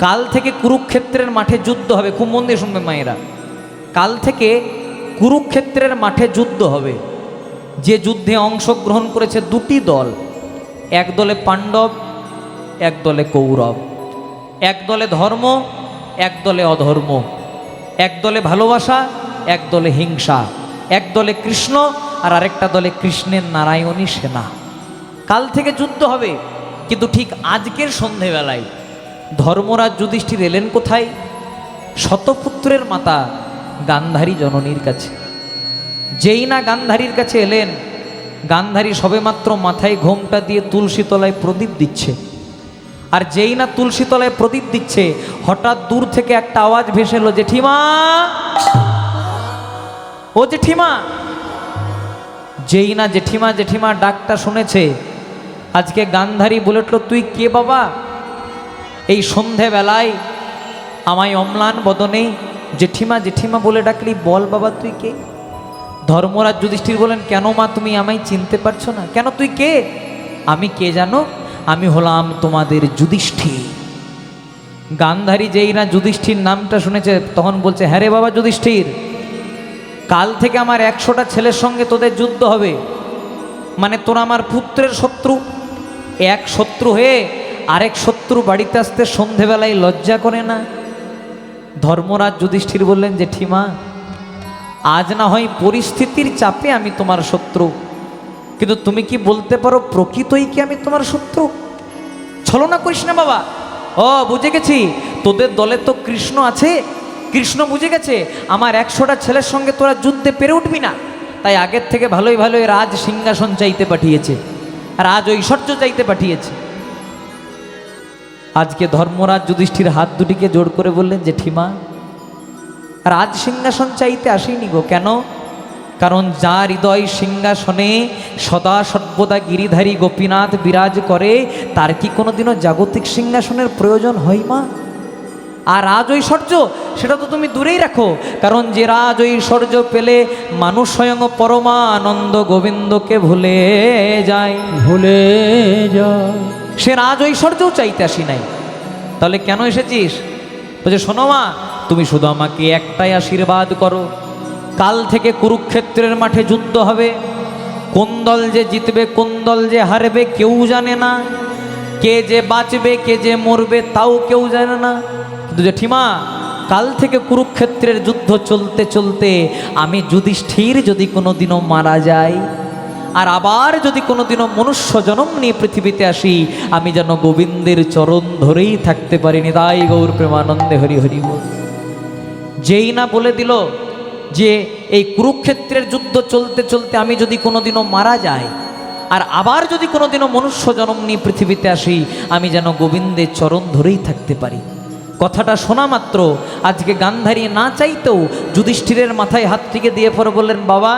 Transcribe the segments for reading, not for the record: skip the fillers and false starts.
কাল থেকে কুরুক্ষেত্রের মাঠে যুদ্ধ হবে। খুব মন দিয়ে শুনবে মায়েরা, কাল থেকে কুরুক্ষেত্রের মাঠে যুদ্ধ হবে। যে যুদ্ধে অংশগ্রহণ করেছে দুটি দল, এক দলে পাণ্ডব, এক দলে কৌরব। এক দলে ধর্ম, এক দলে অধর্ম। এক দলে ভালোবাসা, এক দলে হিংসা। এক দলে কৃষ্ণ আর আরেকটা দলে কৃষ্ণের নারায়ণী সেনা। কাল থেকে যুদ্ধ হবে। কিন্তু ঠিক আজকের সন্ধেবেলায় ধর্মরাজ যুধিষ্ঠির এলেন কোথায়? শতপুত্রের মাতা গান্ধারী জননীর কাছে। যেই না গান্ধারীর কাছে এলেন, গান্ধারী সবেমাত্র মাথায় ঘোমটা দিয়ে তুলসী তলায় প্রদীপ দিচ্ছে। আর যেই না তুলসী তলায় প্রদীপ দিচ্ছে, হঠাৎ দূর থেকে একটা আওয়াজ ভেসে এলো, জেঠিমা, ও জেঠিমা। যেই না জেঠিমা জেঠিমা ডাকটা শুনেছে, আজকে গান্ধারী বলে উঠল, তুই কে বাবা? এই সন্ধেবেলায় আমায় অম্লান বদনে জেঠিমা জেঠিমা বলে ডাকলি, বল বাবা তুই কে? ধর্মরাজ যুধিষ্ঠির বলেন, কেন মা তুমি আমায় চিনতে পারছো না? কেন তুই কে? আমি কে জানো? আমি হলাম তোমাদের যুধিষ্ঠির। গান্ধারী যেই না যুধিষ্ঠির নামটা শুনেছে, তখন বলছে, হ্যাঁ রে বাবা যুধিষ্ঠির, কাল থেকে আমার 100টা ছেলের সঙ্গে তোদের যুদ্ধ হবে। মানে তোরা আমার পুত্রের শত্রু। এক শত্রু হয়ে আরেক শত্রু বাড়িতে আসতে সন্ধেবেলায় লজ্জা করে না? ধর্মরাজ যুধিষ্ঠির বললেন, জেঠিমা, আজ না হয় পরিস্থিতির চাপে আমি তোমার শত্রু, কিন্তু তুমি কি বলতে পারো প্রকৃতই কি আমি তোমার শত্রু? ছলনা করিস না বাবা। ও বুঝে গেছি, তোদের দলে তো কৃষ্ণ আছে। কৃষ্ণ বুঝে গেছে আমার 100টা ছেলের সঙ্গে তোরা যুদ্ধে পেরে উঠবি না, তাই আগের থেকে ভালোই ভালোই রাজ সিংহাসন চাইতে পাঠিয়েছে, রাজ ঐশ্বর্য চাইতে পাঠিয়েছে। আজকে ধর্মরাজ যুধিষ্ঠির হাত দুটিকে জোড় করে বললেন, জেঠিমা, রাজ সিংহাসন চাইতে আসেনি গো। কেন? কারণ যার হৃদয় সিংহাসনে সদা সর্বদা গিরিধারী গোপীনাথ বিরাজ করে, তার কি কোনোদিনও জাগতিক সিংহাসনের প্রয়োজন হয় মা? আর রাজ ঐশ্বর্য সেটা তো তুমি দূরেই রাখো, কারণ যে রাজ ঐশ্বর্য পেলে মানুষ স্বয়ং পরমানন্দ গোবিন্দকে ভুলে যায়, ভুলে যায়। সে রাজ ঐশ্বর্যও চাইতে আসি নাই। তাহলে কেন এসেছিস? বলছে, শোনো মা, তুমি শুধু আমাকে একটাই আশীর্বাদ করো। কাল থেকে কুরুক্ষেত্রের মাঠে যুদ্ধ হবে। কোন দল যে জিতবে, কোন দল যে হারবে কেউ জানে না। কে যে বাঁচবে, কে যে মরবে তাও কেউ জানে না। কিন্তু জেঠিমা, কাল থেকে কুরুক্ষেত্রের যুদ্ধ চলতে চলতে আমি যুধিষ্ঠির যদি কোনোদিনও মারা যাই, আর আবার যদি কোনোদিনও মনুষ্য জন্ম নিয়ে পৃথিবীতে আসি, আমি যেন গোবিন্দের চরণ ধরেই থাকতে পারিনি। তাই গৌর প্রেমানন্দে হরি হরি বল। যেই না বলে দিল যে এই কুরুক্ষেত্রের যুদ্ধ চলতে চলতে আমি যদি কোনোদিনও মারা যাই, আর আবার যদি কোনোদিনও মনুষ্য জন্ম নিয়ে পৃথিবীতে আসি, আমি যেন গোবিন্দের চরণ ধরেই থাকতে পারি। কথাটা শোনা মাত্র আজকে গান্ধারী না চাইতেও যুধিষ্ঠিরের মাথায় হাত থেকে দিয়ে পরে বললেন, বাবা,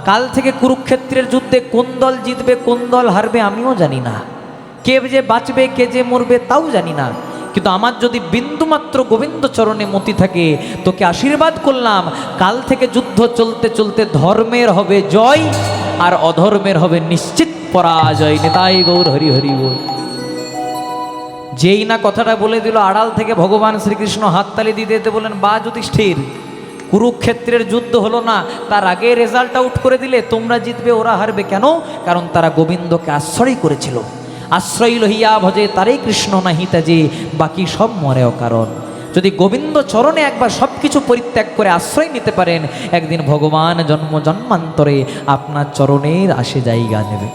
কাল থেকে কুরুক্ষেত্রের যুদ্ধে কোন দল জিতবে, কোন দল হারবে আমিও জানি না। কে যে বাঁচবে, কে যে মরবে তাও জানি না। কিন্তু আমার যদি বিন্দুমাত্র গোবিন্দ চরণে মতি থাকে, তোকে আশীর্বাদ করলাম, কাল থেকে যুদ্ধ চলতে চলতে ধর্মের হবে জয়, আর অধর্মের হবে নিশ্চিত পরাজয়। নেতাই গৌর হরি হরি বল। যেই না কথাটা বলে দিল, আড়াল থেকে ভগবান শ্রীকৃষ্ণ হাততালি দিতে দিতে বলেন, বা যুধিষ্ঠির, কুরুক্ষেত্রের যুদ্ধ হলো না, তার আগে রেজাল্ট আউট করে দিলে, তোমরা জিতবে ওরা হারবে। কেন? কারণ তারা গোবিন্দকে আশ্রয় করেছিল। আশ্রয় লহিয়া ভজে তারেই কৃষ্ণ নাহি তাজে, বাকি সব মরে অকারণ। যদি গোবিন্দ চরণে একবার সব কিছু পরিত্যাগ করে আশ্রয় নিতে পারেন, একদিন ভগবান জন্ম জন্মান্তরে আপনার চরণের আসে জায়গা নেবে।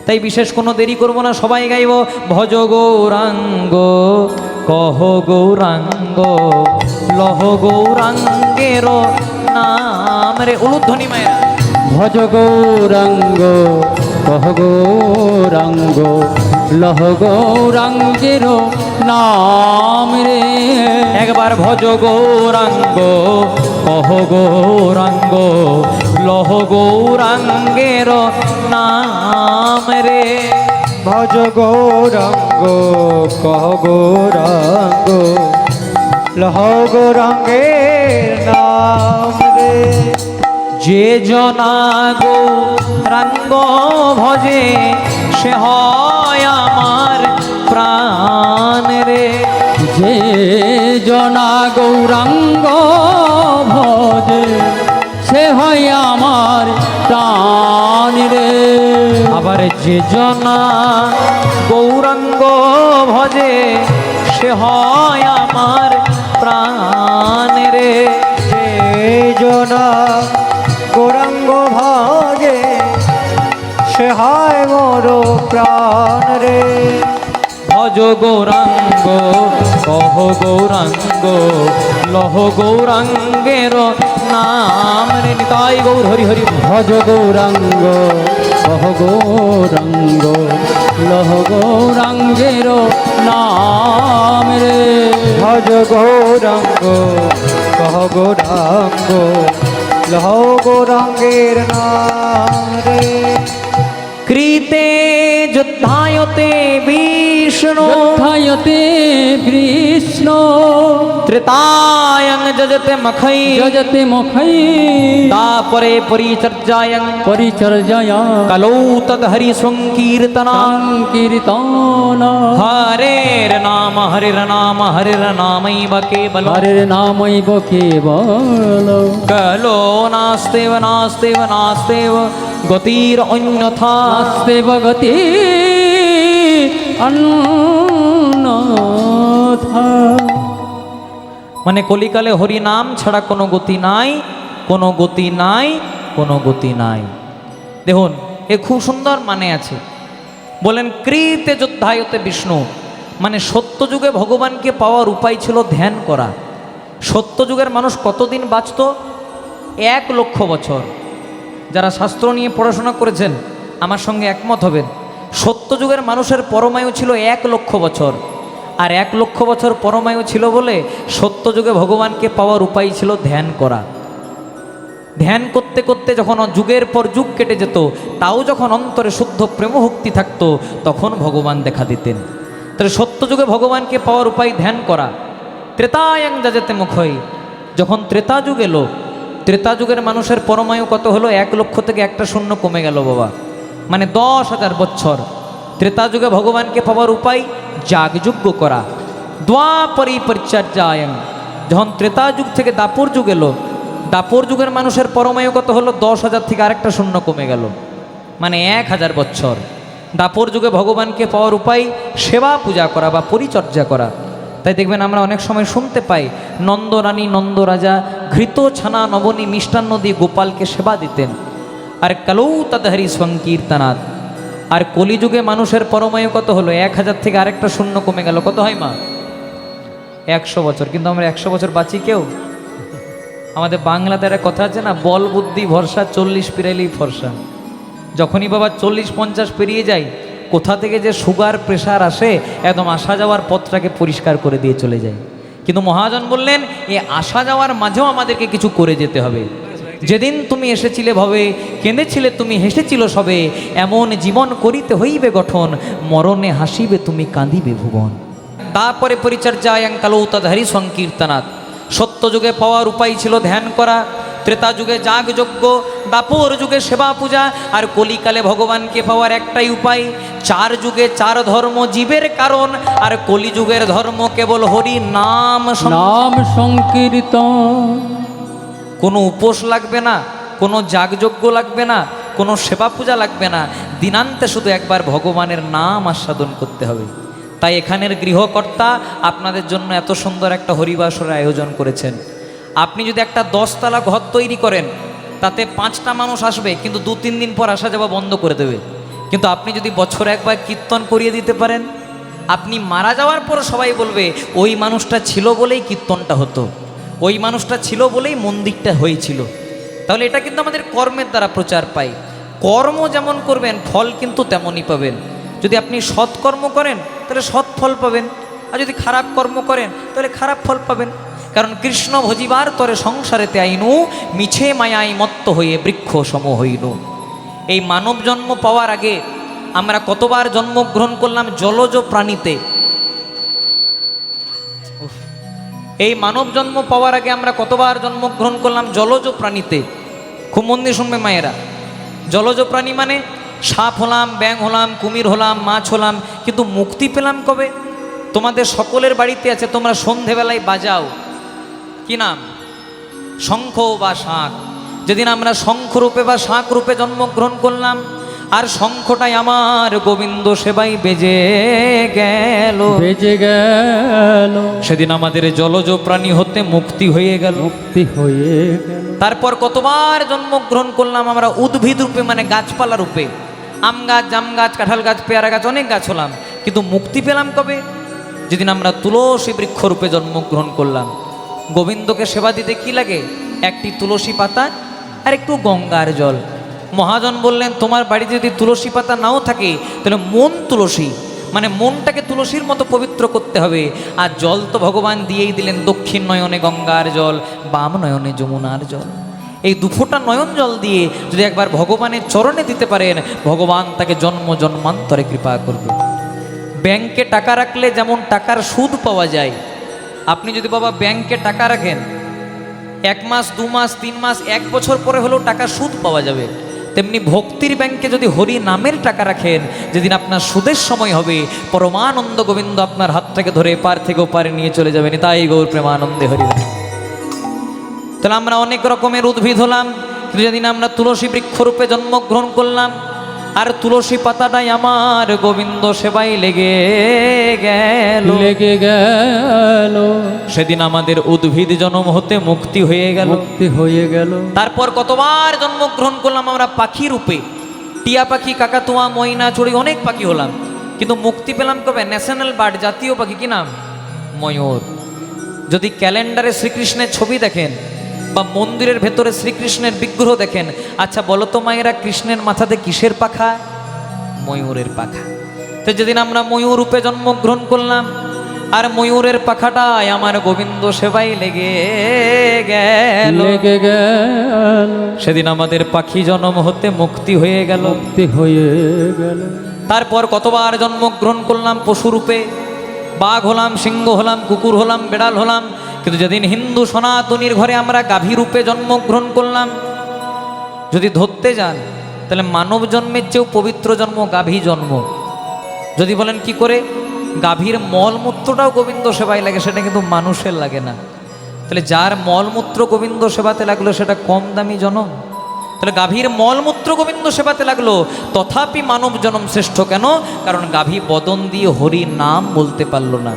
তাই বিশেষ কোনো দেরি করব না, সবাই গাইব, ভজ গৌরাঙ্গ কহ গৌরাঙ্গ লহ গৌরাঙ্গের নাম রে। উলুধ্বনি মায়েরা, ভজ গৌরাঙ্গ কহ গৌরাঙ্গ লহ গৌরাঙ্গের নাম রে। একবার ভজ গৌরাঙ্গ কহ গৌরাঙ্গ লহ গৌরাঙ্গের নাম রে। ভজ গৌরাঙ্গ কহ গৌরাঙ্গ লহ গৌরাঙ্গের নাম রে। যে জনা গৌরাঙ্গ ভজে, সে হয় আমার প্রাণ রে। যে জনা গৌরাঙ্গ ভজে সে হয় আমার প্রাণ রে। আবার যে জনা গৌরাঙ্গ ভজে সে হয় আমার প্রাণ রে। যে জনা গৌরাঙ্গ ভাগে সে হয় মোর প্রাণ রে। ভজ গৌরাঙ্গ কহ গৌরাঙ্গ লহ গৌরাঙ্গের নাম রে। নিতাই গৌর হরি হরি। ভজ গৌরাঙ্গ কহ গৌরাঙ্গ লহ গৌরাঙ্গের নাম রে। ভজ গৌরাঙ্গ কহ গৌরাঙ্গ লহ গৌরাঙ্গের নাম রে। কৃতে যুদ্ধায়তে বিষ্ণু যথায়তে কৃষ্ণ ত্রেতায়ং যজতে মখৈ যজতে মুখৈ তাপরে পরিচর্যায়ং পরিচর্যয়া কলৌ তদ হরি সংকীর্তনা। সংকীর্তন হরের নাম হরির নামৈব কেবল হরের নামৈব কেবল কলো নাস্তেব নাস্তেব নাস্তেব গতির অন্যথা। নাস্তে ভগতি অন্যথা। মানে কলিকালে হরি নাম ছাড়া কোনো গতি নাই, কোনো গতি নাই, কোনো গতি নাই। দেখুন এ খুব সুন্দর মানে আছে। বলেন কৃতে যোদ্ধায়তে বিষ্ণু, মানে সত্যযুগে ভগবানকে পাওয়ার উপায় ছিল ধ্যান করা। সত্যযুগের মানুষ কতদিন বাঁচত? 1,00,000 বছর। যারা শাস্ত্র নিয়ে পড়াশোনা করেছেন আমার সঙ্গে একমত হবেন। সত্যযুগের মানুষের পরমায়ু ছিল 1,00,000 বছর। আর 1,00,000 বছর পরমায়ু ছিল বলে সত্যযুগে ভগবানকে পাওয়ার উপায় ছিল ধ্যান করা। ধ্যান করতে করতে যখন যুগের পর যুগ কেটে যেত, তাও যখন অন্তরে শুদ্ধ প্রেমভক্তি থাকতো তখন ভগবান দেখা দিতেন। তাহলে সত্যযুগে ভগবানকে পাওয়ার উপায় ধ্যান করা। ত্রেতায়ং যাজেতে মুখই, যখন ত্রেতা যুগ এলো, ত্রেতা যুগের মানুষের পরমায়ু কত হলো? 1,00,000 থেকে একটা শূন্য কমে গেল বাবা, মানে 10,000 বছর। ত্রেতা যুগে ভগবানকে পাওয়ার উপায় যাগযজ্ঞ করা। দ্বাপরি পরিচর্যায়ং, যখন ত্রেতা যুগ থেকে দাপর যুগ এলো, দাপর যুগের মানুষের পরমায়ু কত হলো? 10,000 থেকে আরেকটা শূন্য কমে গেল, মানে 1,000 বছর। দাপর যুগে ভগবানকে পাওয়ার উপায় সেবা পূজা করা বা পরিচর্যা করা। তাই দেখবেন আমরা অনেক সময় শুনতে পাই নন্দরানী নন্দরাজা ঘৃত ছানা নবনী মিষ্টান্ন দিয়ে গোপালকে সেবা দিতেন। আর কালৌ তদহরি সংকীর্তনাথ। আর কলিযুগে মানুষের পরমায়ু কত হলো? 1,000 থেকে আরেকটা শূন্য কমে গেল। কত হয় মা? 100 বছর। কিন্তু আমরা 100 বছর বাঁচি কেউ? আমাদের বাংলাতে একটা কথা আছে না, বল বুদ্ধি ভরসা 40 পেরাইলেই ফর্সা। যখনই বাবা 40-50 পেরিয়ে যায়, কোথা থেকে যে সুগার প্রেশার আসে একদম আসা যাওয়ার পথটাকে পরিষ্কার করে দিয়ে চলে যায়। কিন্তু মহাজন বললেন এই আসা যাওয়ার মাঝেও আমাদেরকে কিছু করে যেতে হবে। যেদিন তুমি এসেছিলে ভবে, কেঁদেছিলে তুমি, হেসেছিল সবে, এমন জীবন করিতে হইবে গঠন, মরণে হাসিবে তুমি, কাঁদিবে ভুবন। তারপরে পরিচর্যায়ং কালৌ তদহরি সংকীর্তনাথ। সত্যযুগে পাওয়ার উপায় ছিল ধ্যান করা, ত্রেতা যুগে যাগযজ্ঞ, দাপর যুগে সেবা পূজা, আর কলিকালে ভগবানকে পাওয়ার একটাই উপায়। 4 যুগে 4 ধর্ম জীবের কারণ, আর কলিযুগের ধর্ম কেবল হরি নাম। নাম সংকীর্তন। কোনো উপোস লাগবে না, কোনো যাগযজ্ঞ লাগবে না, কোনো সেবা পূজা লাগবে না, দিনান্তে শুধু একবার ভগবানের নাম আস্বাদন করতে হবে। তাই এখানের গৃহকর্তা আপনাদের জন্য এত সুন্দর একটা হরিবাসরের আয়োজন করেছেন। আপনি যদি একটা 10 তলা ঘর তৈরি করেন, তাতে 5টা মানুষ আসবে, কিন্তু 2-3 দিন পর আসা যাওয়া বন্ধ করে দেবে। কিন্তু আপনি যদি বছরে একবার কীর্তন করিয়ে দিতে পারেন, আপনি মারা যাওয়ার পর সবাই বলবে ওই মানুষটা ছিল বলেই কীর্তনটা হতো, ওই মানুষটা ছিল বলেই মন্দিরটা হয়েছিল। তাহলে এটা কিন্তু আমাদের কর্মের দ্বারা প্রচার পাই। কর্ম যেমন করবেন ফল কিন্তু তেমনই পাবেন। যদি আপনি সৎকর্ম করেন তাহলে সৎ ফল পাবেন, আর যদি খারাপ কর্ম করেন তাহলে খারাপ ফল পাবেন। কারণ কৃষ্ণ ভজিবার তরে সংসারেতে আইনু, মিছে মায়াই মত্ত হয়ে বৃক্ষ সম হইনু। এই মানব জন্ম পাওয়ার আগে আমরা কতবার জন্মগ্রহণ করলাম জলজ প্রাণীতে। এই মানব জন্ম পাওয়ার আগে আমরা কতবার জন্মগ্রহণ করলাম জলজ প্রাণীতে। খুব মন দিয়ে শুনবে মায়েরা, জলজ প্রাণী মানে সাপ হলাম, ব্যাঙ হলাম, কুমির হলাম, মাছ হলাম, কিন্তু মুক্তি পেলাম কবে? তোমাদের সকলের বাড়িতে আছে, তোমরা সন্ধেবেলায় বাজাও, কি নাম? শঙ্খ বা শাঁখ। যেদিন আমরা শঙ্খ রূপে বা শাঁখ রূপে জন্মগ্রহণ করলাম, আর শঙ্খটাই আমার গোবিন্দ সেবাই বেজে গেল, বেজে গেল, সেদিন আমাদের জলজ প্রাণী হতে মুক্তি হয়ে গেল। মুক্তি হয়ে গেল। তারপর কতবার জন্মগ্রহণ করলাম আমরা উদ্ভিদ রূপে, মানে গাছপালা রূপে, আম গাছ, জাম গাছ, কাঁঠাল গাছ, পেয়ারা গাছ, অনেক গাছ হলাম, কিন্তু মুক্তি পেলাম কবে? যেদিন আমরা তুলসী বৃক্ষ রূপে জন্মগ্রহণ করলাম। গোবিন্দকে সেবা দিতে কি লাগে? একটি তুলসী পাতা আর একটু গঙ্গার জল। মহাজন বললেন, তোমার বাড়িতে যদি তুলসী পাতা নাও থাকে তাহলে মন তুলসী, মানে মনটাকে তুলসীর মতো পবিত্র করতে হবে। আর জল তো ভগবান দিয়েই দিলেন, দক্ষিণ নয়নে গঙ্গার জল, বাম নয়নে যমুনার জল। এই দুফোঁটা নয়ন জল দিয়ে যদি একবার ভগবানের চরণে দিতে পারেন, ভগবান তাকে জন্ম জন্মান্তরে কৃপা করবে। ব্যাংকে টাকা রাখলে যেমন টাকার সুদ পাওয়া যায়, আপনি যদি বাবা ব্যাংকে টাকা রাখেন, 1 মাস 2 মাস 3 মাস 1 বছর পরে হলেও টাকা সুদ পাওয়া যাবে। তেমনি ভক্তির ব্যাংকে যদি হরি নামের টাকা রাখেন, যেদিন আপনার সুদের সময় হবে, পরমানন্দ গোবিন্দ আপনার হাত থেকে ধরে এপার থেকে ওপারে নিয়ে চলে যাবেন। তাই গৌর প্রেমানন্দে হরি হরি। তাহলে আমরা অনেক রকমের উদ্ভিদ হলাম, কিন্তু যেদিন আমরা তুলসী বৃক্ষরূপে জন্মগ্রহণ করলাম, আর তুলসী পাতাটাই আমার গোবিন্দ সেবায় লেগে গেল, লেগে গেল, সেদিন আমাদের উদ্ভিদ জন্ম হতে মুক্তি হয়ে গেল, মুক্তি হয়ে গেল। তারপর কতবার জন্মগ্রহণ করলাম আমরা পাখি রূপে, টিয়া পাখি, কাকাতুয়া, ময়না, চড়ুই, অনেক পাখি হলাম, কিন্তু মুক্তি পেলাম কবে? ন্যাশনাল বার্ড, জাতীয় পাখি, কি নাম? ময়ূর। যদি ক্যালেন্ডারে শ্রীকৃষ্ণের ছবি দেখেন বা মন্দিরের ভেতরে শ্রীকৃষ্ণের বিগ্রহ দেখেন, আচ্ছা বলো তো মায়েরা, কৃষ্ণের মাথাতে কিসের পাখা? ময়ূরের পাখা। তো যেদিন আমরা ময়ূর রূপে জন্মগ্রহণ করলাম, আর ময়ূরের পাখাটাই আমার গোবিন্দ সেবাই লেগে গেল, লেগে গেল, সেদিন আমাদের পাখি জন্ম হতে মুক্তি হয়ে গেল। মুক্তি হয়ে গেল। তারপর কতবার জন্মগ্রহণ করলাম পশুরূপে, বাঘ হলাম, সিংহ হলাম, কুকুর হলাম, বেড়াল হলাম, কিন্তু যেদিন হিন্দু সনাতনীর ঘরে আমরা গাভী রূপে জন্মগ্রহণ করলাম, যদি ধরতে যান তাহলে মানব জন্মের চেয়েও পবিত্র জন্ম গাভী জন্ম। যদি বলেন কি করে, গাভীর মলমূত্রটাও গোবিন্দ সেবায় লাগে, সেটা কিন্তু মানুষের লাগে না। তাহলে যার মলমূত্র গোবিন্দ সেবাতে লাগলো সেটা কম দামি জনম? তাহলে গাভীর মলমূত্র গোবিন্দ সেবাতে লাগলো, তথাপি মানব জনম শ্রেষ্ঠ কেন? কারণ গাভী বদন দিয়ে হরি নাম বলতে পারলো না,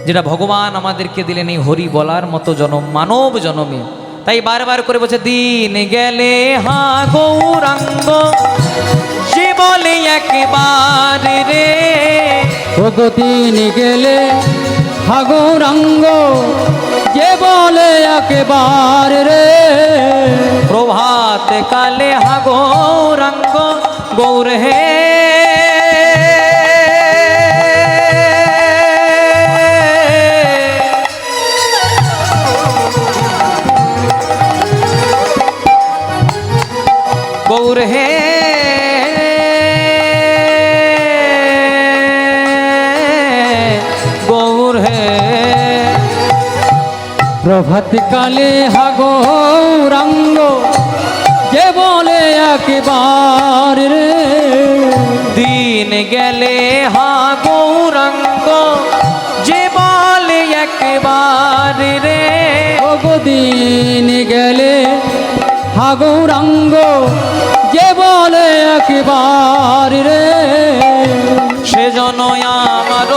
যেটা ভগবান আমাদেরকে দিলেন এই হরি বলার মতো জনম, মানব জনমে। তাই বারবার করে বলছে, দিন গেলে হা গৌরাঙ্গ, সে বলে একবার রে, দিন গেলে হা গৌরাঙ্গ, যে বলে একেবার রে, প্রভাত কালে হা গৌরাঙ্গ, গৌর হে গৌর হে গৌর হে। প্রভাত কালে হা গৌরাঙ্গ, যে বলে একেবার রে, দিন গেলে হা গৌরাঙ্গ, যে বলে একবার রে, দিন গেলে হা গৌরাঙ্গ, যে বলে একেবার রে, সেজন আমার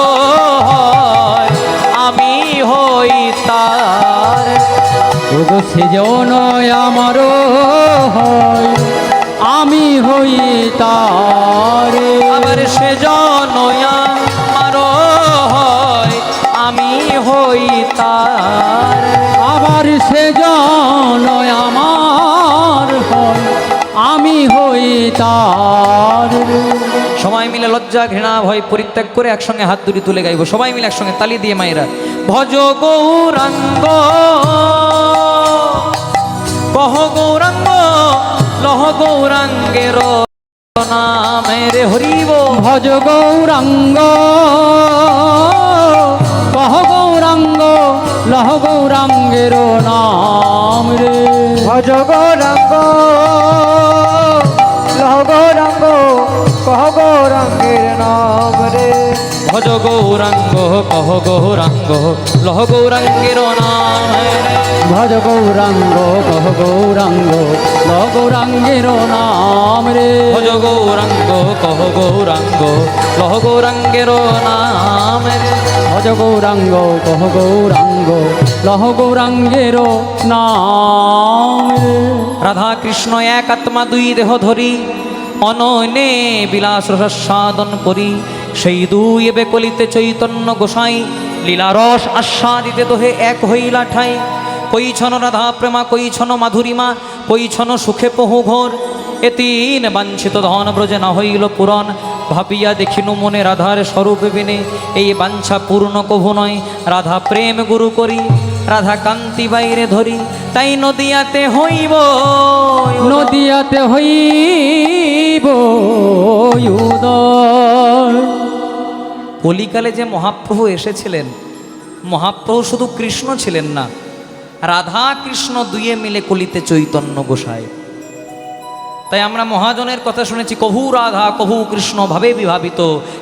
হয়, আমি হই তার, সেজন আমার হয়, আমি হই তার, আবার সেজন আমার হয়, আমি হই তার, আবার সেজন আমার হয়, আমি হই তার। সবাই মিলে লজ্জা ঘৃণা ভয় পরিত্যাগ করে একসঙ্গে হাত দুটি তুলে গাইব, সবাই মিলে একসঙ্গে তালি দিয়ে মায়েরা। ভজ গৌরাঙ্গ, কহ গৌরাঙ্গ, লহ গৌরাঙ্গের নামে রে, হরিব ভজ গৌরাঙ্গ, কহ গৌরাঙ্গ, লহ গৌরাঙ্গের নাম রে, ভজ গৌরাঙ্গ, লহ গৌরাঙ্গ, কহ গৌরাঙ্গের নাম রে, ভজ গৌরাঙ্গ কহ গৌরাঙ্গ লহ গৌরাঙ্গের নাম রে। ভজ গৌরাঙ্গ কহ গৌরাঙ্গ লহ গৌরাঙ্গের নাম রে। ভজ গৌরাঙ্গ কহ গৌরাঙ্গ লহ গৌরাঙ্গের নাম রে। ভজ গৌরাঙ্গ কহ গৌরাঙ্গ লহ গৌরাঙ্গের নাম রে। রাধা কৃষ্ণ এক আত্মা দুই দেহ ধরি অনয়নে বিলাস রসাদন করি সেই দুই এবে কলিতে চৈতন্য গোসাই লীলারস আস্বাদিতে দোহে এক হইলা ঠাই কই ছন রাধা প্রেমা কই ছন মাধুরিমা কই ছন সুখে পহু ঘোর এ তিন বাঞ্ছিত ধন ব্রজে না হইল পূরণ ভাবিয়া দেখিনু মনে রাধার স্বরূপ বিনে এই বাঞ্ছা পূর্ণ কভু নয় রাধা প্রেম গুরু করি রাধা কান্তি বাইরে ধরি তাই নদিয়াতে হইব নদিয়াতে হইব উদয়। কলিকালে যে মহাপ্রভু এসেছিলেন, মহাপ্রভু শুধু কৃষ্ণ ছিলেন না, রাধা কৃষ্ণ দুয়ে মিলে কলিতে চৈতন্য গোসাই। তাই আমরা মহাজনের কথা শুনেছি, কভু রাধা কভু কৃষ্ণ ভাবে বিভাবিত,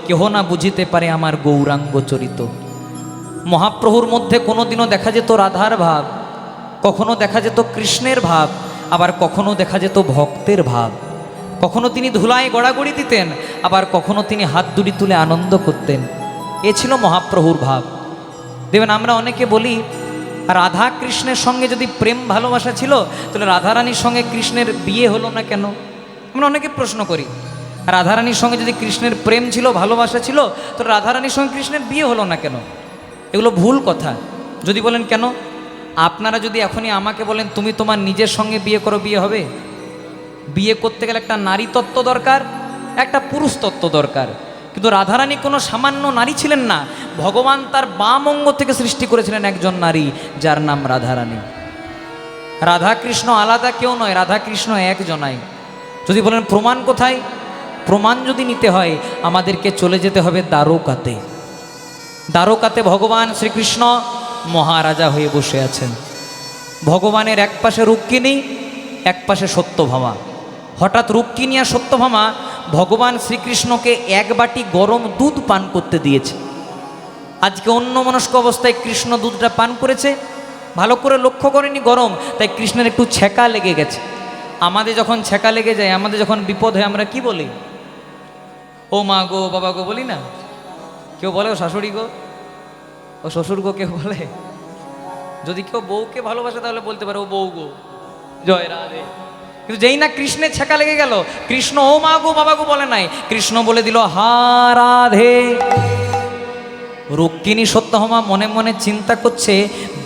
কেহ না বুঝিতে পারে আমার গৌরাঙ্গ চরিত। মহাপ্রভুর মধ্যে কোনোদিনও দেখা যেত রাধার ভাব, কখনো দেখা যেত কৃষ্ণের ভাব, আবার কখনো দেখা যেত ভক্তের ভাব। কখনো তিনি ধুলায় গড়াগড়ি দিতেন, আবার কখনো তিনি হাত দুটি তুলে আনন্দ করতেন। এ ছিল মহাপ্রভুর ভাব। দেখবেন আমরা অনেকে বলি রাধা কৃষ্ণের সঙ্গে যদি প্রেম ভালোবাসা ছিল তাহলে রাধারানীর সঙ্গে কৃষ্ণের বিয়ে হলো না কেন? আমরা অনেকে প্রশ্ন করি রাধারানীর সঙ্গে যদি কৃষ্ণের প্রেম ছিল ভালোবাসা ছিল তো রাধারানীর সঙ্গে কৃষ্ণের বিয়ে হলো না কেন? এগুলো ভুল কথা। যদি বলেন কেন, আপনারা যদি এখনই আমাকে বলেন তুমি তোমার নিজের সঙ্গে বিয়ে করো, বিয়ে হবে? বিয়ে করতে গেলে একটা নারী তত্ত্ব দরকার, একটা পুরুষ তত্ত্ব দরকার। কিন্তু রাধারানী কোনো সামান্য নারী ছিলেন না, ভগবান তার বাম অঙ্গ থেকে সৃষ্টি করেছিলেন একজন নারী, যার নাম রাধারানী। রাধাকৃষ্ণ আলাদা কেউ নয়, রাধাকৃষ্ণ একজনাই। যদি বলেন প্রমাণ কোথায়? প্রমাণ যদি নিতে হয় আমাদেরকে চলে যেতে হবে দ্বারকাতে। দ্বারকাতে ভগবান শ্রীকৃষ্ণ মহারাজা হয়ে বসে আছেন। ভগবানের এক পাশে রুক্মিণী, এক পাশে সত্যভামা। হঠাৎ রুক্মিণী আর সত্যভামা ভগবান শ্রীকৃষ্ণকে এক বাটি গরম দুধ পান করতে দিয়েছে। আজকে অন্যমনস্ক অবস্থায় কৃষ্ণ দুধটা পান করেছে, ভালো করে লক্ষ্য করেনি গরম, তাই কৃষ্ণের একটু ছ্যাঁকা লেগে গেছে। আমাদের যখন ছ্যাঁকা লেগে যায়, আমাদের যখন বিপদ হয়, আমরা কি বলি? ও মা গো, বাবা গো বলি না? কেউ বলে ও শাশুড়ি গো, ও শ্বশুর গো, কেউ বলে। যদি কেউ বউকে ভালোবাসে তাহলে বলতে পারে ও বউ গো, জয় রাধে। কিন্তু যেই না কৃষ্ণের ছ্যাঁকা লেগে গেল, কৃষ্ণ ও মা গো বাবা গো বলে নাই, কৃষ্ণ বলে দিল হা রাধে। রুক্মিণী সত্যভামা মনে মনে চিন্তা করছে,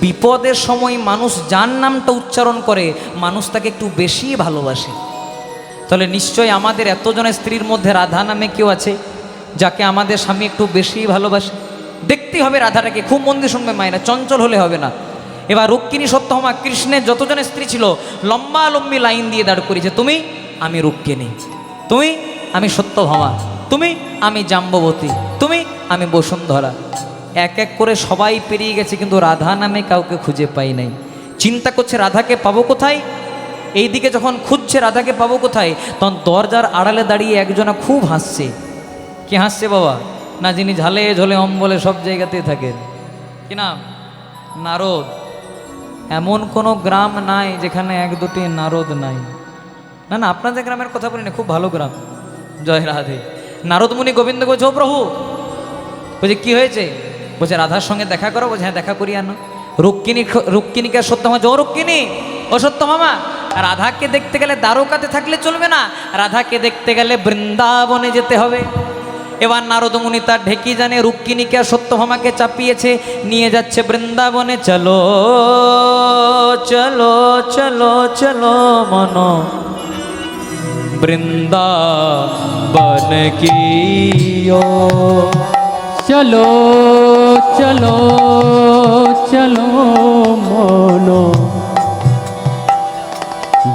বিপদের সময় মানুষ যার নামটা উচ্চারণ করে মানুষ তাকে একটু বেশি ভালোবাসে। তাহলে নিশ্চয়ই আমাদের এতজনের স্ত্রীর মধ্যে রাধা নামে কেউ আছে যাকে আমাদের স্বামী একটু বেশি ভালোবাসে। দেখতেই হবে রাধাটাকে, খুব মন দিয়ে শুনবে মায়েরা, চঞ্চল হলে হবে না। এবার রুক্মিণী সত্যভামা কৃষ্ণের যতজনের স্ত্রী ছিল লম্বা লম্বি লাইন দিয়ে দাঁড় করিয়েছে, তুমি আমি রুক্মিণী, তুমি আমি সত্যভামা, তুমি আমি জাম্ববতী, তুমি আমি বসুন্ধরা। এক এক করে সবাই পেরিয়ে গেছে, কিন্তু রাধা নামে কাউকে খুঁজে পাই নাই। চিন্তা করছে রাধাকে পাবো কোথায়। এই দিকে যখন খুঁজছে রাধাকে পাবো কোথায়, তখন দরজার আড়ালে দাঁড়িয়ে একজনা খুব হাসছে। কে হাসছে বাবা? না, যিনি ঝালে ঝোলে অম্বলে সব জায়গাতেই থাকেন। কি নাম? নারদ। এমন কোনো গ্রাম নাই যেখানে এক দুটি নারদ নাই। না না, আপনাদের গ্রামের কথা বলি না, খুব ভালো গ্রাম, জয় রাধে। নারদ মুনি গোবিন্দ বলছে, ও প্রভু, বলছে কি হয়েছে? বলছে রাধার সঙ্গে দেখা করো। বলছে হ্যাঁ, দেখা করি আনো। রুক্মিণীকে সত্যভামা, ও রুক্মিণী, ও সত্যভামা, রাধাকে দেখতে গেলে দ্বারকাতে থাকলে চলবে না, রাধাকে দেখতে গেলে বৃন্দাবনে যেতে হবে। এবার নারদ মুনি তার ঢেকি জানে, রুক্মিণীকে আর সত্যভামাকে চাপিয়েছে, নিয়ে যাচ্ছে বৃন্দাবনে। চলো চলো চলো চলো মনো বৃন্দাবন কি ওর। চলো চলো চলো মনো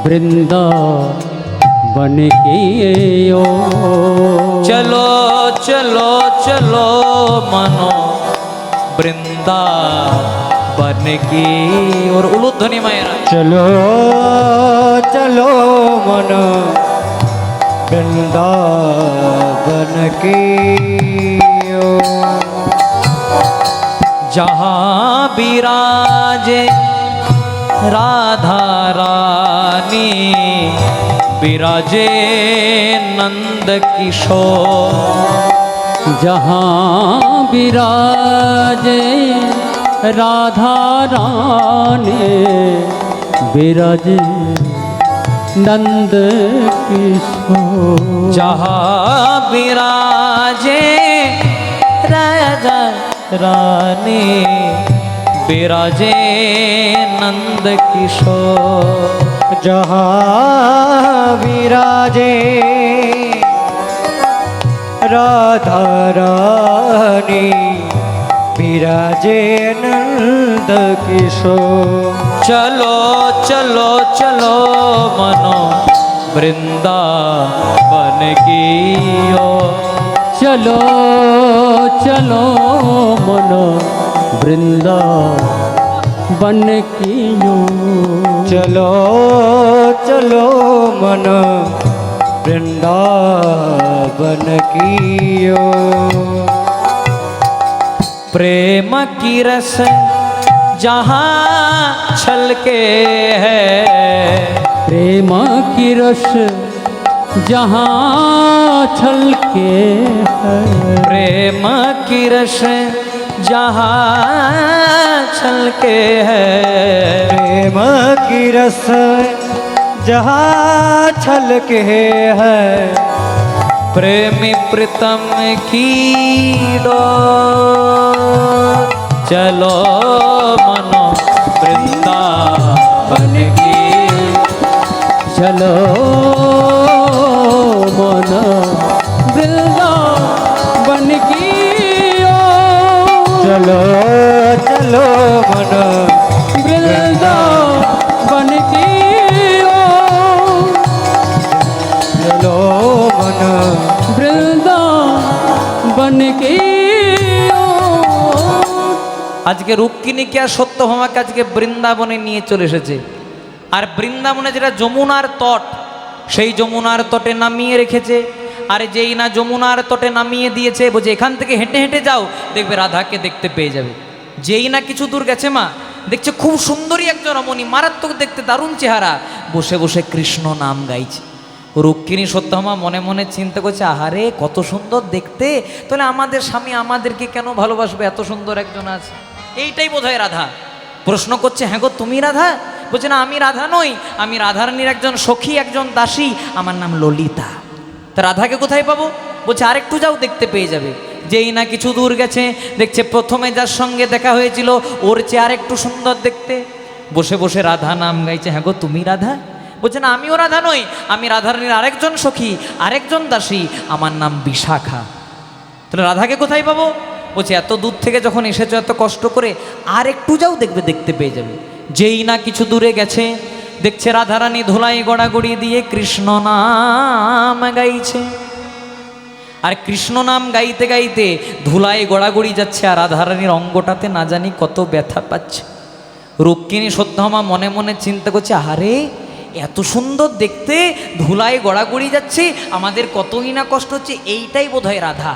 বৃন্দাবন কি ওর। চলো চলো চলো মনো বৃন্দাবন কি ওর। উলুধ্বনি মায়েরা, চলো চলো মন বৃন্দাবন কি जहाँ विराजे राधा रानी विराजे नंद किशोर। जहाँ विराजे राधा रानी विराजे नंद किशोर। जहाँ विराजे राधा रानी विराजे नंद किशोर। जहाँ विराजे राधा रानी विराजे नंद किशोर। चलो चलो चलो मनो वृंदावन की ओर। चलो चलो मनो वृंदावन की ओर। चलो चलो मन वृंदावन की ओर। प्रेम की रस जहाँ छलके है। प्रेम की रस जहाँ छलके है। प्रेम की रस जहाँ छलके है। प्रेम की रस जहाँ छलके है। प्रेमी प्रीतम की डोर। चलो मनो वृंदावन की। चलो मन वृंदावन की ओर। चलो चलो मन वृंदावन की ओर। चलो मन वृंदावन की ओर। আজকে রুক্মিণীকে আর সত্যভামাকে আজকে বৃন্দাবনে নিয়ে চলে এসেছে। আর বৃন্দাবনে যেটা যমুনার তট, সেই যমুনার তটে নামিয়ে রেখেছে। আর যেই না যমুনার তটে নামিয়ে দিয়েছে, বলছে এখান থেকে হেঁটে হেঁটে যাও, দেখবে রাধাকে দেখতে পেয়ে যাবে। যেই না কিছু দূর গেছে মা, দেখছে খুব সুন্দরী একজন রমণী, মারাত্মক দেখতে, দারুণ চেহারা, বসে বসে কৃষ্ণ নাম গাইছে। রুক্মিণী সত্যভামা মনে মনে চিন্তা করছে, আহারে কত সুন্দর দেখতে, তাহলে আমাদের স্বামী আমাদেরকে কেন ভালোবাসবে, এত সুন্দর একজন আছে। এইটাই বোধহয় রাধা। প্রশ্ন করছে, হ্যাঁ গো তুমি রাধা? বলছে না, আমি রাধা নই, আমি রাধারানীর একজন সখী, একজন দাসী, আমার নাম ললিতা। তা রাধাকে কোথায় পাবো? বলছে আরেকটু যাও, দেখতে পেয়ে যাবে। যেই না কিছু দূর গেছে, দেখছে প্রথমে যার সঙ্গে দেখা হয়েছিল ওর চেয়ে আরেকটু সুন্দর দেখতে, বসে বসে রাধা নাম গাইছে। হ্যাঁ গো তুমি রাধা? বলছে না, আমিও রাধা নই, আমি রাধারানীর আরেকজন সখী, আরেকজন দাসী, আমার নাম বিশাখা। তাহলে রাধাকে কোথায় পাবো? বলছে এত দূর থেকে যখন এসেছো এত কষ্ট করে, আর একটু যাও, দেখবে দেখতে পেয়ে যাবে। যেই না কিছু দূরে গেছে, দেখছে রাধারানী ধুলাই গড়াগড়ি দিয়ে কৃষ্ণ নাম গাইছে। আর কৃষ্ণ নাম গাইতে গাইতে ধুলাই গড়াগড়ি যাচ্ছে, আর রাধারানীর অঙ্গটাতে না জানি কত ব্যথা পাচ্ছে। রুক্মিণী সত্যভামা মনে মনে চিন্তা করছে, আরে এত সুন্দর দেখতে, ধুলায় গড়াগড়ি যাচ্ছে, আমাদের কতই না কষ্ট হচ্ছে, এইটাই বোধহয় রাধা।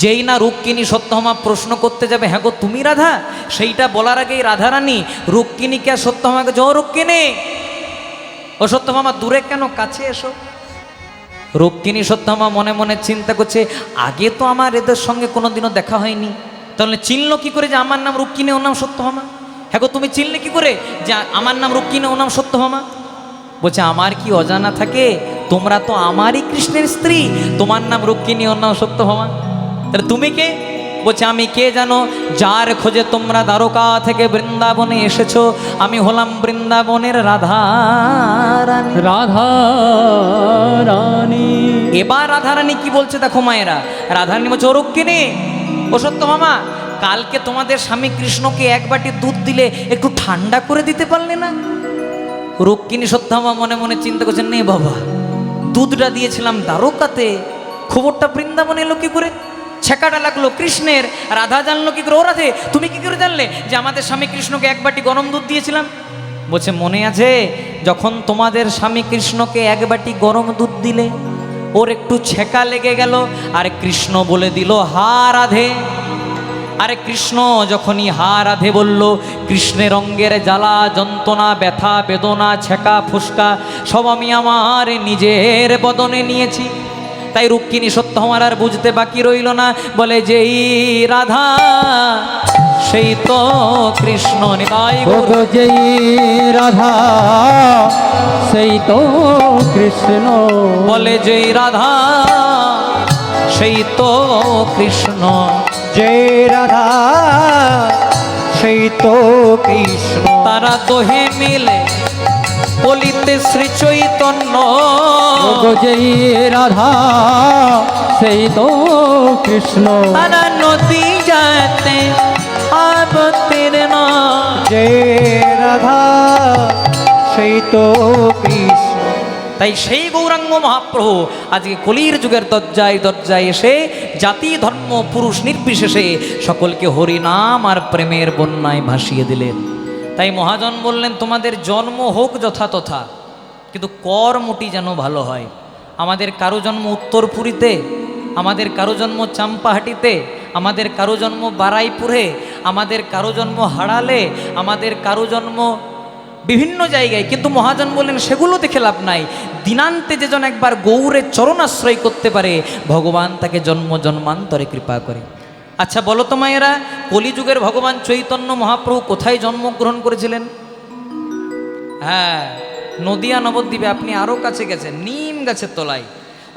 যেই না রুক্মিণী সত্যভামা প্রশ্ন করতে যাবে, হ্যাঁ গো তুমি রাধা, সেইটা বলার আগেই রাধারানী রুক্মিণীকে আর সত্যভামাকে, ও রুক্মিণী, ও সত্যভামা দূরে কেন, কাছে এসো। রুক্মিণী সত্যভামা মনে মনে চিন্তা করছে, আগে তো আমার এদের সঙ্গে কোনোদিনও দেখা হয়নি, তাহলে চিনল কি করে যে আমার নাম রুক্মিণী, ওর নাম সত্যভামা? হ্যাঁ গো তুমি চিনলে কি করে যে আমার নাম রুক্মিণী, ওর নাম সত্যভামা? বলছে আমার কি অজানা থাকে, তোমরা তো আমারই কৃষ্ণের স্ত্রী, তোমার নাম রুক্মিণী, ওর নাম সত্যভামা। তাহলে তুমি কে? বলছে আমি কে জানো, যার খোঁজে তোমরা দ্বারকা থেকে বৃন্দাবনে এসেছো, আমি হলাম বৃন্দাবনের রাধা রানী। রাধা রানী। এবার রাধারানী কি বলছে দেখো মায়েরা, রাধারানী বলছে, ও রুক্মিণী, ও সত্যভামা, কালকে তোমাদের স্বামী কৃষ্ণকে এক বাটি দুধ দিলে একটু ঠান্ডা করে দিতে পারলে না? রুক্মিণী সত্যভামা মনে মনে চিন্তা করছেন, নেই বাবা, দুধটা দিয়েছিলাম দ্বারকাতে, খবরটা বৃন্দাবনে এলো কি করে? ছেঁকাটা লাগলো কৃষ্ণের, রাধা জানলো কি করে? ও রাধে, তুমি কি করে জানলে যে আমাদের স্বামী কৃষ্ণকে এক বাটি গরম দুধ দিয়েছিলাম? বলছে মনে আছে, যখন তোমাদের স্বামী কৃষ্ণকে এক বাটি গরম দুধ দিলে, ওর একটু ছেঁকা লেগে গেল, আর কৃষ্ণ বলে দিল হা রাধে। আরে কৃষ্ণ যখনই হা রাধে বলল, কৃষ্ণের অঙ্গের জ্বালা যন্ত্রণা ব্যথা বেদনা ছেঁকা ফুসকা সব আমি আমার নিজের বদনে নিয়েছি। তাই রুক্মিণী সত্যভামার আর বুঝতে বাকি রইল না, বলে যেই রাধা সেই তো কৃষ্ণ। নিতাই গৌর। ওগো যেই রাধা সেই তো কৃষ্ণ। বলে যেই রাধা সেই তো কৃষ্ণ। যে রাধা সেই তো কৃষ্ণ। তারা দোহে মিলে বলিতে শ্রী চৈতন্য। ওগো যেই রাধা সেই তো কৃষ্ণ। তারা নদী যাতে অবতীর্ণ। যে রাধা সেই তো কৃষ্ণ। তাই সেই গৌরাঙ্গ মহাপ্রভু আজকে কলির যুগের দরজায় দরজায় এসে জাতি ধর্ম পুরুষ নির্বিশেষে সকলকে হরিনাম আর প্রেমের বন্যায় ভাসিয়ে দিলেন। তাই মহাজন বললেন, তোমাদের জন্ম হোক যথাতথা, কিন্তু কর্মটি যেন ভালো হয়। আমাদের কারো জন্ম উত্তরপুরীতে, আমাদের কারো জন্ম চাম্পাহাটিতে, আমাদের কারো জন্ম বারাইপুরে, আমাদের কারো জন্ম হাড়ালে, আমাদের কারো জন্ম বিভিন্ন জায়গায়, কিন্তু মহাজন বললেন সেগুলো দেখে লাভ নাই। দিনান্তে যেজন একবার গৌরের চরণাশ্রয় করতে পারে, ভগবান তাকে জন্ম জন্মান্তরে কৃপা করে। আচ্ছা বলো তো মায়েরা, কলিযুগের ভগবান চৈতন্য মহাপ্রভু কোথায় জন্মগ্রহণ করেছিলেন? হ্যাঁ, নদিয়া নবদ্বীপে। আপনি আরও কাছে গেছেন, নিম গাছের তলায়।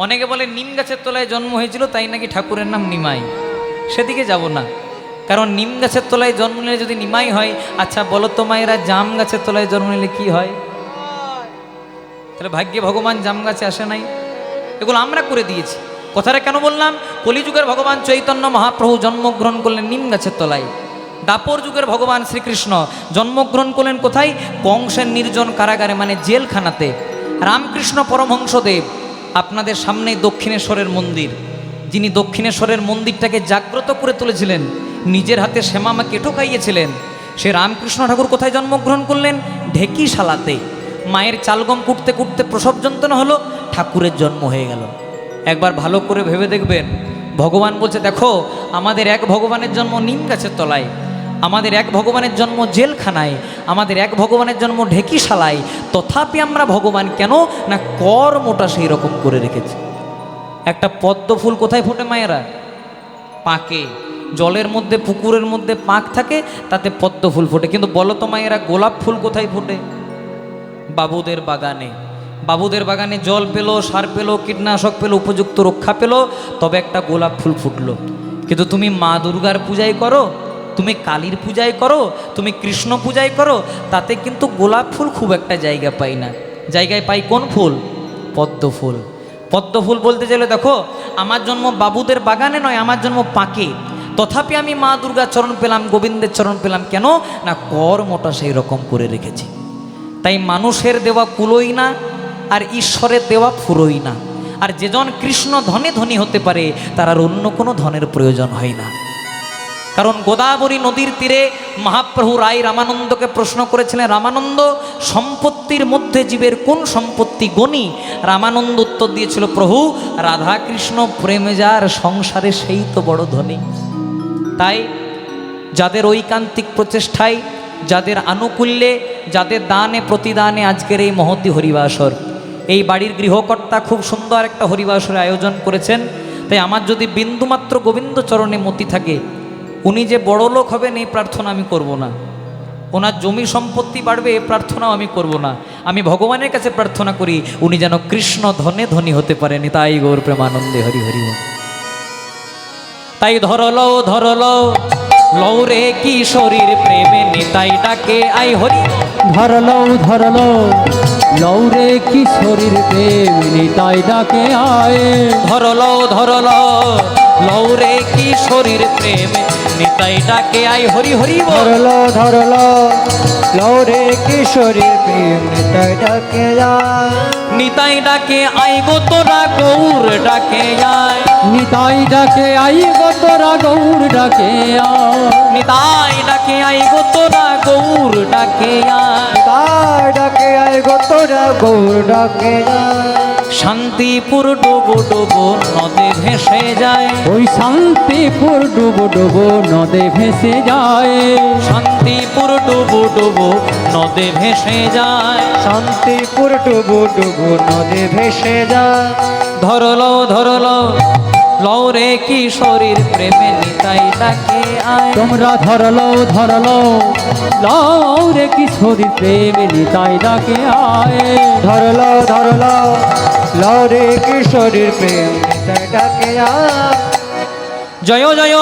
অনেকে বলে নিম গাছের তলায় জন্ম হয়েছিল, তাই নাকি ঠাকুরের নাম নিমাই। সেদিকে যাব না, কারণ নিম গাছের তলায় জন্ম নিলে যদি নিমাই হয়, আচ্ছা বলো তো মায়েরা, জাম গাছের তলায় জন্ম নিলে কি হয়? তাহলে ভাগ্যে ভগবান জাম গাছে আসে নাই, এগুলো আমরা করে দিয়েছি। কথাটা কেন বললাম? কলিযুগের ভগবান চৈতন্য মহাপ্রভু জন্মগ্রহণ করলেন নিম গাছের তলায়। দাপর যুগের ভগবান শ্রীকৃষ্ণ জন্মগ্রহণ করলেন কোথায়? কংসের নির্জন কারাগারে, মানে জেলখানাতে। রামকৃষ্ণ পরমহংসদেব আপনাদের সামনেই দক্ষিণেশ্বরের মন্দির, যিনি দক্ষিণেশ্বরের মন্দিরটাকে জাগ্রত করে তুলেছিলেন, নিজের হাতে শ্যামা কেটো খাইয়েছিলেন, সে রামকৃষ্ণ ঠাকুর কোথায় জন্মগ্রহণ করলেন? ঢেকিশালাতে। মায়ের চালগম কুটতে কুটতে প্রসব যন্ত্রণা হলো, ঠাকুরের জন্ম হয়ে গেল। একবার ভালো করে ভেবে দেখবেন, ভগবান বলছে দেখো, আমাদের এক ভগবানের জন্ম নিম গাছের তলায়, আমাদের এক ভগবানের জন্ম জেলখানায়, আমাদের এক ভগবানের জন্ম ঢেকিশালায়, তথাপি আমরা ভগবান কেন না কর্মটা সেই রকম করে রেখেছি। একটা পদ্ম ফুল কোথায় ফোটে মায়েরা? পাকে। জলের মধ্যে পুকুরের মধ্যে পাক থাকে, তাতে পদ্ম ফুল ফোটে। কিন্তু বলো তো মায়েরা, গোলাপ ফুল কোথায় ফোটে? বাবুদের বাগানে। বাবুদের বাগানে জল পেলো, সার পেলো, কীটনাশক পেলো, উপযুক্ত রক্ষা পেলো, তবে একটা গোলাপ ফুল ফুটলো। কিন্তু তুমি মা দুর্গার পূজাই করো, তুমি কালীর পূজাই করো, তুমি কৃষ্ণ পূজাই করো, তাতে কিন্তু গোলাপ ফুল খুব একটা জায়গা পাই না। জায়গায় পাই কোন ফুল? পদ্ম ফুল। পদ্ম ফুল বলতে চাইলে দেখো, আমার জন্ম বাবুদের বাগানে নয়, আমার জন্ম পাকে, তথাপি আমি মা দুর্গার চরণ পেলাম, গোবিন্দের চরণ পেলাম। কেন না কর্মটা সেই রকম করে রেখেছি। তাই মানুষের দেওয়া কুলোই না, আর ঈশ্বরের দেওয়া ফুরোই না। আর যেজন কৃষ্ণ ধনে ধনী হতে পারে, তার আর অন্য কোনো ধনের প্রয়োজন হয় না। কারণ গোদাবরী নদীর তীরে মহাপ্রভু রায় রামানন্দকে প্রশ্ন করেছিলেন, রামানন্দ, সম্পত্তির মধ্যে জীবের কোন সম্পত্তি গণি? রামানন্দ উত্তর দিয়েছিল, প্রভু, রাধাকৃষ্ণ প্রেমে যার সংসারে সেই তো বড় ধনী। তাই যাদের ঐকান্তিক প্রচেষ্টায়, যাদের আনুকূল্যে, যাদের দানে প্রতিদানে আজকের এই মহতি হরিবাসর, এই বাড়ির গৃহকর্তা খুব সুন্দর একটা হরিবাসরের আয়োজন করেছেন। তাই আমার যদি বিন্দুমাত্র গোবিন্দ চরণে মতি থাকে, উনি যে বড় লোক হবেন এই প্রার্থনা আমি করব না, ওনার জমি সম্পত্তি বাড়বে এই প্রার্থনাও আমি করব না। আমি ভগবানের কাছে প্রার্থনা করি, উনি যেন কৃষ্ণ ধনে ধনী হতে পারেন। তাই গৌর প্রেমানন্দে হরি হরি। তাই ধরলো ধরলো লৌরে কি শরীর প্রেমে, নিতাই ডাকে আই হরি। ধরলো ধরলো লৌরে কি শরীর প্রেম, নিতাই ডাকে আয়। ধরলো ধরলো লৌরে কি শরীর প্রেমে, নিতাই ডাকে আই হরি হরি বল। ধরলো ধরলো লৌরে কিশোরীর প্রেম নিতাই ডাকে যায়। নিতাই ডাকে আই গো তোরা গৌর ডাকে আয়। নিতাই ডাকে আই গো তোরা গৌর ডাকে আয়। নিতাই ডাকে আই গো তোরা গৌর ডাকে আয়। তাই ডাকে আয় গো তোরা গৌর ডাকে যায়। শান্তিপুর ডুবো ডুবো নদে ভেসে যায়, ওই শান্তিপুর ডুবো ডুবো নদে ভেসে যায়। শান্তিপুর ডুবো ডুবো নদে ভেসে যায়। শান্তিপুর ডুবু ডুবু নদে ভেসে যায়। ধরলো ধরলো লৌরে কিশোরীর প্রেমে নিতাই ডাকে আয়। তোমরা ধরলো ধরলো লও রে কিশোরীর প্রেমে নিতাই ডাকে আয়। ধরলো ধরলো লরে কিশোরীর প্রেম নিতাই ডাকে যায়। জয় জয়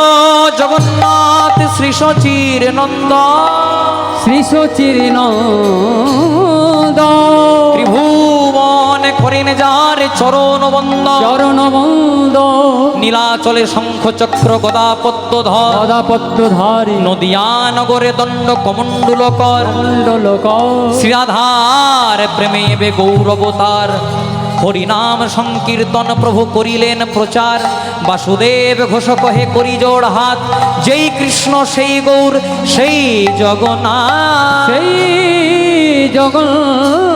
জগন্নাথ শ্রী সচির নন্দ, শ্রী সচির নন্দ ত্রিভুবন করেন যার চরণ বন্দ। চরণ বন্দ নীলাচলে শঙ্খ চক্র গদা পদ্মধর, পদাপদ্মধারী নদিয়া নগরে দণ্ড কমণ্ডলকর। মণ্ডলক শ্রীরাধার প্রেমে বে গৌরবতার, হরিনাম সংকীর্তন প্রভু করিলেন প্রচার। বাসুদেব ঘোষ কহে করি জোড় হাত, যেই কৃষ্ণ সেই গৌর সেই জগন্নাথ। সেই জগন্নাথ